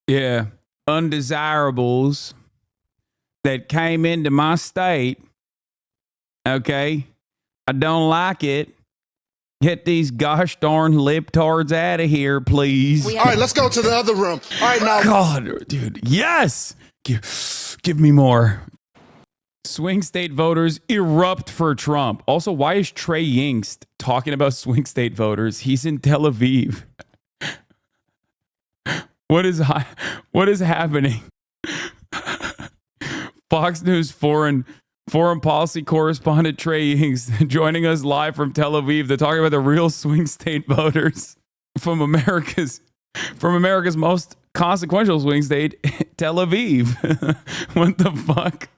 Yeah. Undesirables that came into my state. Okay. I don't like it. Get these gosh darn libtards out of here, please. All right, let's go to the other room. All right, now. God, dude. Yes. Give me more. Swing state voters erupt for Trump. Also, why is Trey Yingst talking about swing state voters? He's in Tel Aviv. What is happening? Fox News foreign policy correspondent Trey Yingst joining us live from Tel Aviv to talk about the real swing state voters from America's most consequential swing state, Tel Aviv. What the fuck?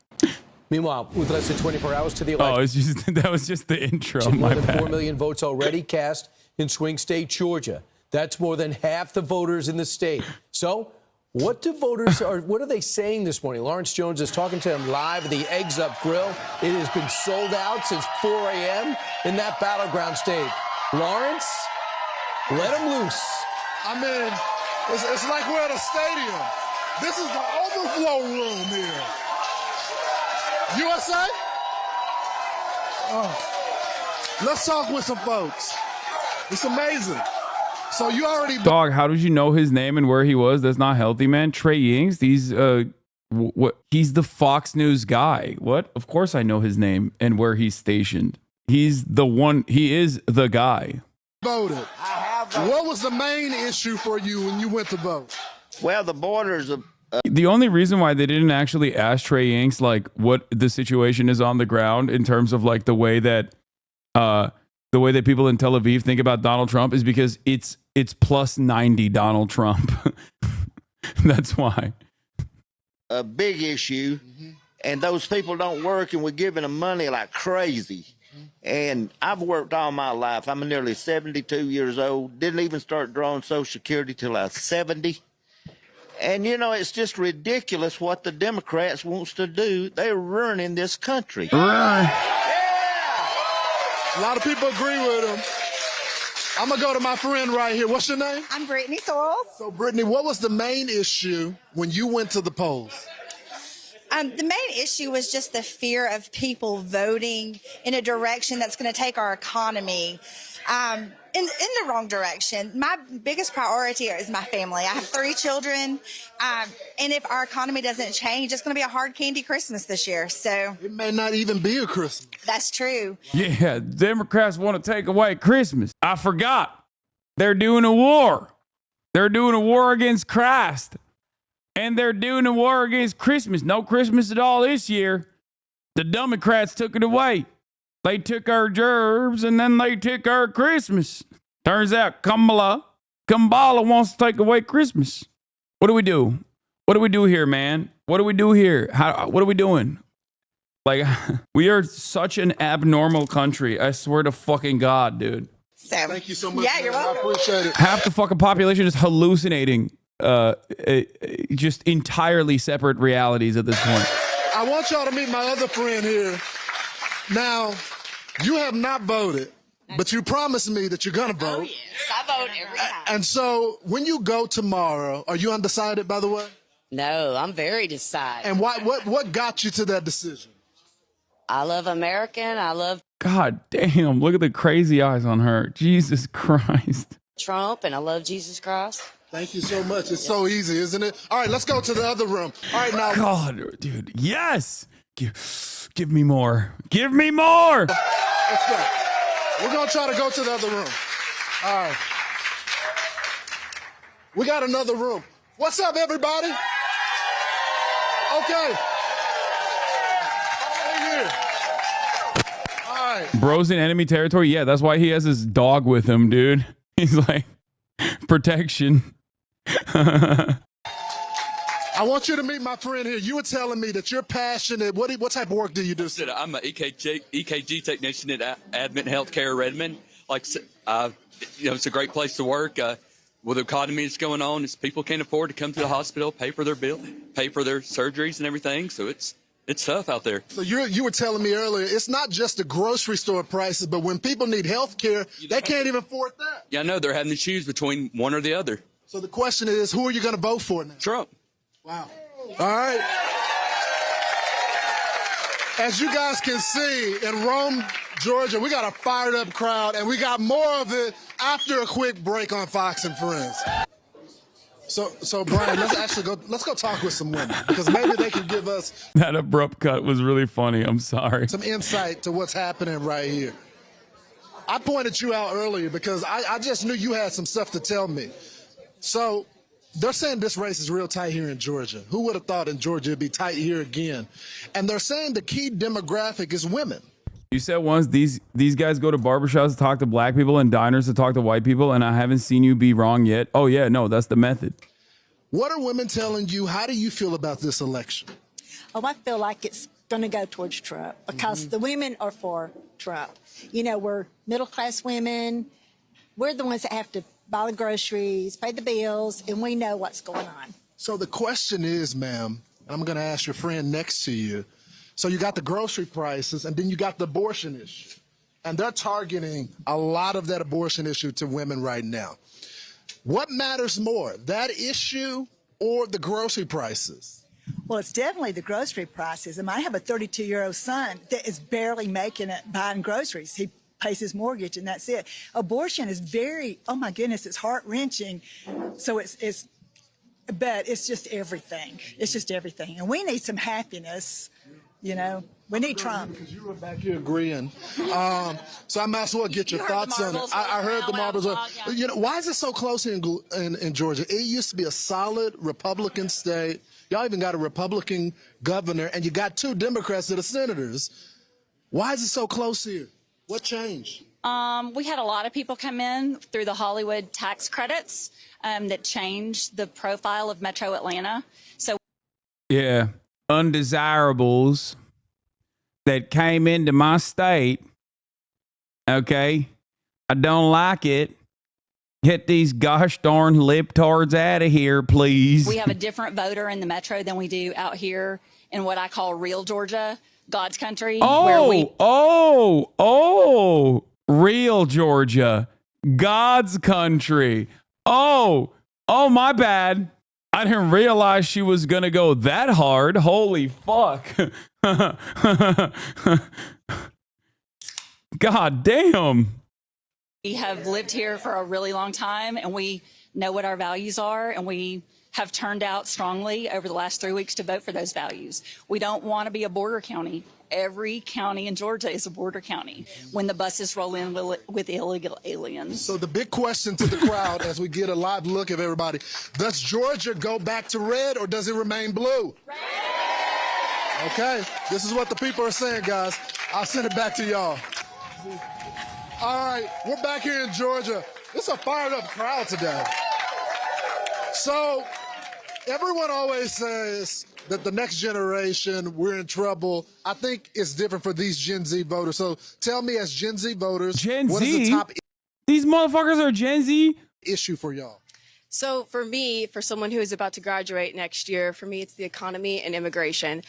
Meanwhile, with less than 24 hours to the election. That was just the intro. More My than bad. 4 million votes already cast in swing state Georgia. That's more than half the voters in the state. So what are they saying this morning? Lawrence Jones is talking to them live at the Eggs Up Grill. It has been sold out since 4 a.m. in that battleground state. Lawrence, let them loose. I mean, it's like we're at a stadium. This is the overflow room here. USA? Oh. Let's talk with some folks. It's amazing. So you already... Dog, how did you know his name and where he was? That's not healthy, man. Trey Yingst, he's the Fox News guy. What? Of course I know his name and where he's stationed. He's the one, he is the guy. Voted. What was the main issue for you when you went to vote? Well, the borders of... The only reason why they didn't actually ask Trey Yingst like what the situation is on the ground in terms of like the way that people in Tel Aviv think about Donald Trump is because it's plus 90 Donald Trump. That's why. A big issue, and those people don't work, and we're giving them money like crazy. And I've worked all my life. I'm nearly 72 years old. Didn't even start drawing Social Security till I was 70. And, you know, it's just ridiculous what the Democrats wants to do. They're ruining this country. A lot of people agree with him. I'm going to go to my friend right here. What's your name? I'm Brittany Sorrells. So, Brittany, what was the main issue when you went to the polls? The main issue was just the fear of people voting in a direction that's going to take our economy in the wrong direction. My biggest priority is my family. I have 3 children, and if our economy doesn't change, it's going to be a hard candy Christmas this year. So it may not even be a Christmas. That's true. Yeah, Democrats want to take away Christmas. I forgot. They're doing a war. They're doing a war against Christ. And they're doing a war against Christmas. No Christmas at all this year. The Democrats took it away. They took our gerbs and then they took our Christmas. Turns out Kamala wants to take away Christmas. What do we do? What do we do here, man? What do we do here? What are we doing? Like, we are such an abnormal country. I swear to fucking God, dude. So, thank you so much. Yeah, you're welcome. I appreciate it. Half the fucking population is hallucinating just entirely separate realities at this point. I want y'all to meet my other friend here. Now, you have not voted, but you promised me that you're going to vote. Oh, yes. I vote every time. And so when you go tomorrow, are you undecided, by the way? No, I'm very decided. And what got you to that decision? I love American. I love God damn, look at the crazy eyes on her. Jesus Christ. Trump, and I love Jesus Christ. Thank you so much. It's so easy, isn't it? All right, let's go to the other room. All right, now. God, dude. Yes. Give me more. Give me more. Let's go. We're going to try to go to the other room. All right. We got another room. What's up, everybody? Okay. Over here. All right. Bro's in enemy territory. Yeah, that's why he has his dog with him, dude. He's like, protection. I want you to meet my friend here. You were telling me that you're passionate. What type of work do you do? I'm an EKG technician at Advent Healthcare Redmond. It's a great place to work. With the economy that's going on, people can't afford to come to the hospital, pay for their bill, pay for their surgeries and everything. So it's tough out there. So you were telling me earlier, it's not just the grocery store prices, but when people need health care, they can't even afford that. Yeah, I know. They're having to choose between one or the other. So the question is, who are you going to vote for now? Trump. Wow. All right. As you guys can see, in Rome, Georgia, we got a fired up crowd, and we got more of it after a quick break on Fox and Friends. So Brian, let's go talk with some women, because maybe they can give us That abrupt cut was really funny. I'm sorry. some insight to what's happening right here. I pointed you out earlier because I just knew you had some stuff to tell me. So they're saying this race is real tight here in Georgia. Who would have thought in Georgia it'd be tight here again? And they're saying the key demographic is women. You said once these guys go to barbershops to talk to black people and diners to talk to white people, and I haven't seen you be wrong yet. Oh, yeah, no, that's the method. What are women telling you? How do you feel about this election? Oh, I feel like it's going to go towards Trump because the women are for Trump. You know, we're middle-class women. We're the ones that have to buy the groceries, pay the bills, and we know what's going on. So the question is, ma'am, I'm going to ask your friend next to you. So you got the grocery prices, and then you got the abortion issue. And they're targeting a lot of that abortion issue to women right now. What matters more, that issue or the grocery prices? Well, it's definitely the grocery prices. I mean, I have a 32-year-old son that is barely making it buying groceries. He pays his mortgage, and that's it. Abortion is very, oh my goodness, it's heart-wrenching. So but it's just everything. It's just everything. And we need some happiness, you know. We need Trump. Because you were back here agreeing. So I might as well get your thoughts on it. I heard the marbles. You know, why is it so close here in Georgia? It used to be a solid Republican state. Y'all even got a Republican governor, and you got 2 Democrats that are senators. Why is it so close here? What changed? We had a lot of people come in through the Hollywood tax credits that changed the profile of Metro Atlanta. So, Yeah, undesirables that came into my state. Okay, I don't like it. Get these gosh darn libtards out of here, please. we have a different voter in the Metro than we do out here in what I call real Georgia, God's country. Real Georgia, God's country. Oh, my bad. I didn't realize she was going to go that hard. Holy fuck. God damn. We have lived here for a really long time, and we know what our values are, and we have turned out strongly over the last 3 weeks to vote for those values. We don't want to be a border county. Every county in Georgia is a border county when the buses roll in with illegal aliens. So the big question to the crowd as we get a live look of everybody, does Georgia go back to red or does it remain blue? Red! Okay, this is what the people are saying, guys. I'll send it back to y'all. All right, we're back here in Georgia. It's a fired up crowd today. So everyone always says that the next generation, we're in trouble. I think it's different for these Gen Z voters. So tell me, as Gen Z voters, what is the top These motherfuckers are Gen Z? issue for y'all? So for me, for someone who is about to graduate next year, for me, it's the economy and immigration.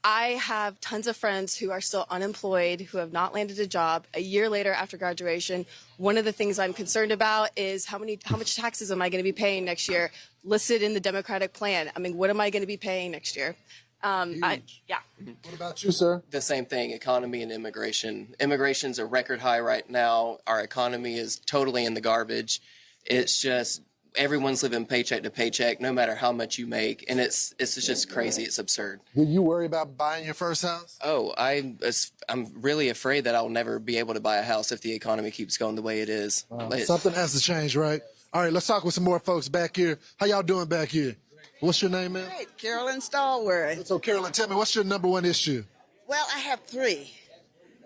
I have tons of friends who are still unemployed, who have not landed a job a year later after graduation. One of the things I'm concerned about is how much taxes am I going to be paying next year, listed in the Democratic plan. I mean, what am I going to be paying next year? What about you, sir? The same thing, economy and immigration. Immigration's a record high right now. Our economy is totally in the garbage. It's just everyone's living paycheck to paycheck, no matter how much you make, and it's just crazy. It's absurd. Do you worry about buying your first house? Oh, I'm really afraid that I'll never be able to buy a house if the economy keeps going the way it is. Something has to change, right? All right, let's talk with some more folks back here. How y'all doing back here? What's your name, man? Hey, Carolyn Stallworth. So, Carolyn, tell me, what's your number one issue? Well, I have 3.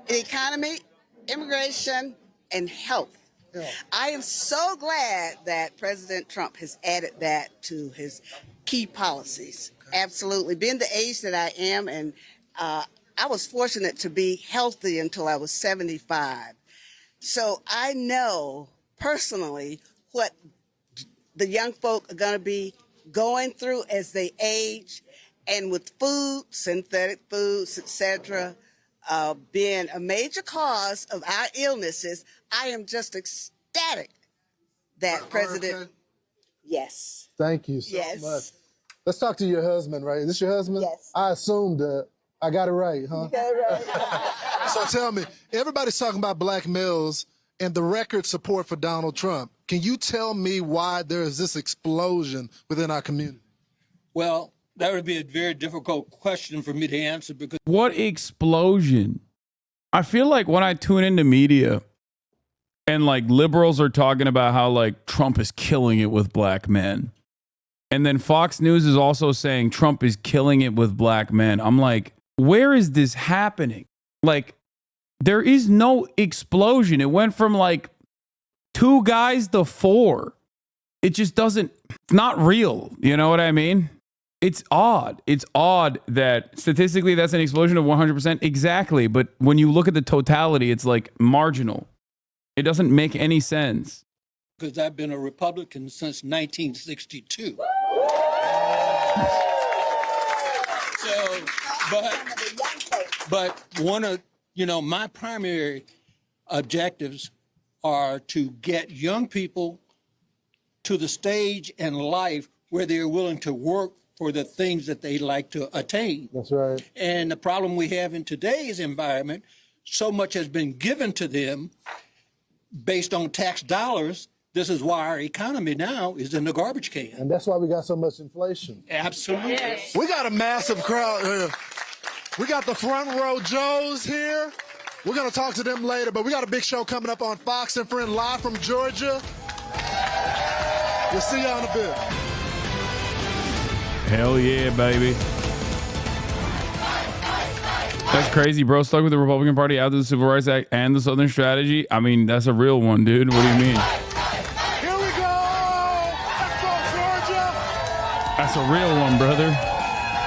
The economy, immigration, and health. Yeah. I am so glad that President Trump has added that to his key policies. Okay. Absolutely. Being the age that I am, and I was fortunate to be healthy until I was 75. So I know personally what the young folk are going to be going through as they age, and with food, synthetic foods, etc., being a major cause of our illnesses, I am just ecstatic that President. Yes. Thank you so Yes. much. Let's talk to your husband, right? Is this your husband? Yes. I assumed I got it right, huh? You got it right. So tell me, everybody's talking about black males and the record support for Donald Trump. Can you tell me why there is this explosion within our community? Well, that would be a very difficult question for me to answer because What explosion? I feel like when I tune into media and like liberals are talking about how like Trump is killing it with black men. And then Fox News is also saying Trump is killing it with black men. I'm like, where is this happening? Like, there is no explosion. It went from like 2 guys to 4. It just doesn't, it's not real. You know what I mean? It's odd. It's odd that statistically that's an explosion of 100%. Exactly. But when you look at the totality, it's like marginal. It doesn't make any sense. I've been a Republican since 1962. So, but one of, my primary objectives are to get young people to the stage in life where they're willing to work for the things that they like to attain. That's right. And the problem we have in today's environment, so much has been given to them based on tax dollars. This is why our economy now is in the garbage can. And that's why we got so much inflation. Absolutely. Yes. We got a massive crowd here. We got the front row Joes here. We're going to talk to them later, but we got a big show coming up on Fox and Friend live from Georgia. We'll see y'all in a bit. Hell yeah, baby. That's crazy, bro. Stuck with the Republican Party after the Civil Rights Act and the Southern Strategy. I mean, that's a real one, dude. What do you mean? Here we go. Let's go, Georgia. That's a real one, brother.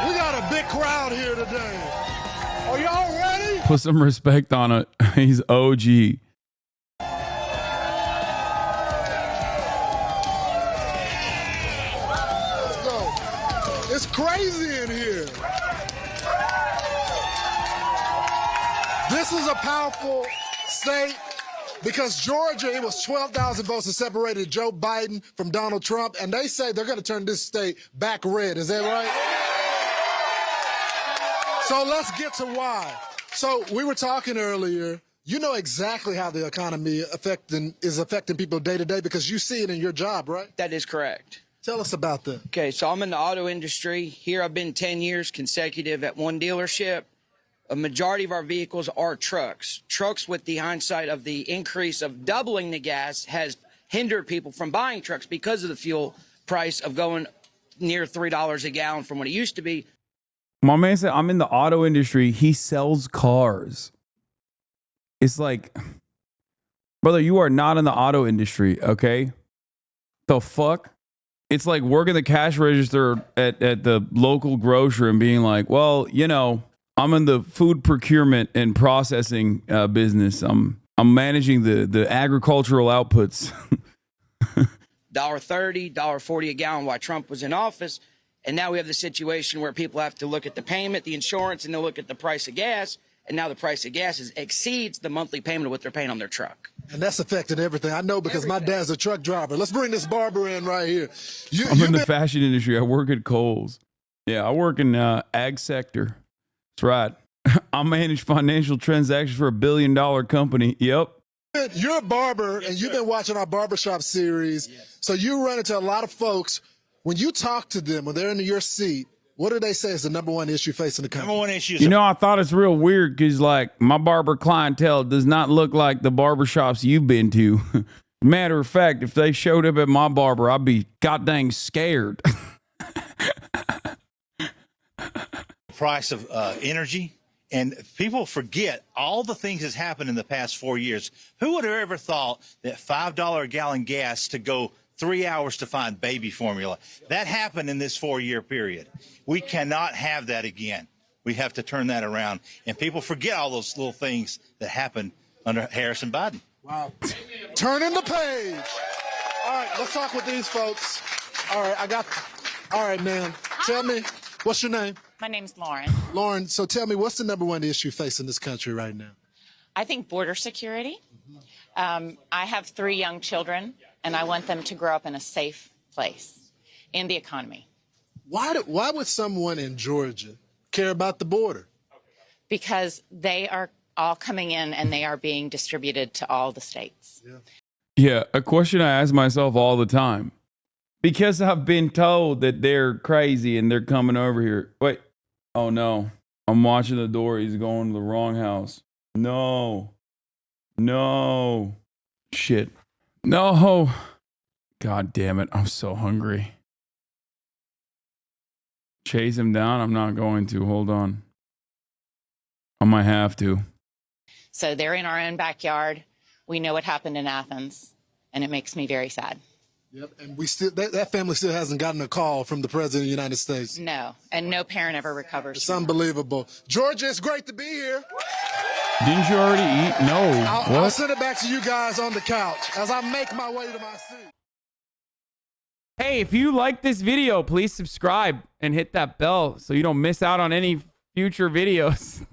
We got a big crowd here today. Are y'all ready? Put some respect on it. He's OG. Let's go. It's crazy in here. This is a powerful state because Georgia, it was 12,000 votes that separated Joe Biden from Donald Trump, and they say they're going to turn this state back red. Is that right? So let's get to why. So we were talking earlier. You know exactly how the economy is affecting people day to day because you see it in your job, right? That is correct. Tell us about that. Okay, so I'm in the auto industry. Here I've been 10 years consecutive at one dealership. A majority of our vehicles are trucks. Trucks, with the hindsight of the increase of doubling the gas, has hindered people from buying trucks because of the fuel price of going near $3 a gallon from what it used to be. My man said, I'm in the auto industry. He sells cars. It's like, brother, you are not in the auto industry, okay? The fuck? It's like working the cash register at the local grocery and being like, well, I'm in the food procurement and processing business. I'm managing the agricultural outputs. $1.30, $1.40 a gallon while Trump was in office. And now we have the situation where people have to look at the payment, the insurance, and they'll look at the price of gas. And now the price of gas exceeds the monthly payment of what they're paying on their truck. And that's affecting everything. I know because my dad's a truck driver. Let's bring this barber in right here. I'm in the fashion industry. I work at Kohl's. Yeah, I work in ag sector. That's right. I manage financial transactions for $1 billion company. Yep. You're a barber, and you've been watching our barbershop series. Yes. So you run into a lot of folks. When you talk to them, when they're in your seat, what do they say is the number one issue facing the country? Number one issue. I thought it's real weird because, like, my barber clientele does not look like the barbershops you've been to. Matter of fact, if they showed up at my barber, I'd be goddamn scared. Price of energy. And people forget all the things that's happened in the past 4 years. Who would have ever thought that $5 a gallon gas to go 3 hours to find baby formula? That happened in this 4-year period. We cannot have that again. We have to turn that around. And people forget all those little things that happened under Harris and Biden. Wow. Turning the page. All right, let's talk with these folks. All right, man. Tell me, what's your name? My name's Lauren. Lauren, so tell me, what's the number one issue facing this country right now? I think border security. I have 3 young children, and I want them to grow up in a safe place in the economy. Why would someone in Georgia care about the border? Because they are all coming in and they are being distributed to all the states. Yeah, a question I ask myself all the time. Because I've been told that they're crazy and they're coming over here. Wait. Oh, no. I'm watching the door. He's going to the wrong house. No. No. Shit. No. God damn it. I'm so hungry. Chase him down? I'm not going to. Hold on. I might have to. So they're in our own backyard. We know what happened in Athens, and it makes me very sad. Yep, and we still that family still hasn't gotten a call from the president of the United States. No, and no parent ever recovers. It's unbelievable. Georgia, it's great to be here. Didn't you already eat? No. I'll send it back to you guys on the couch as I make my way to my seat. Hey, if you like this video, please subscribe and hit that bell so you don't miss out on any future videos.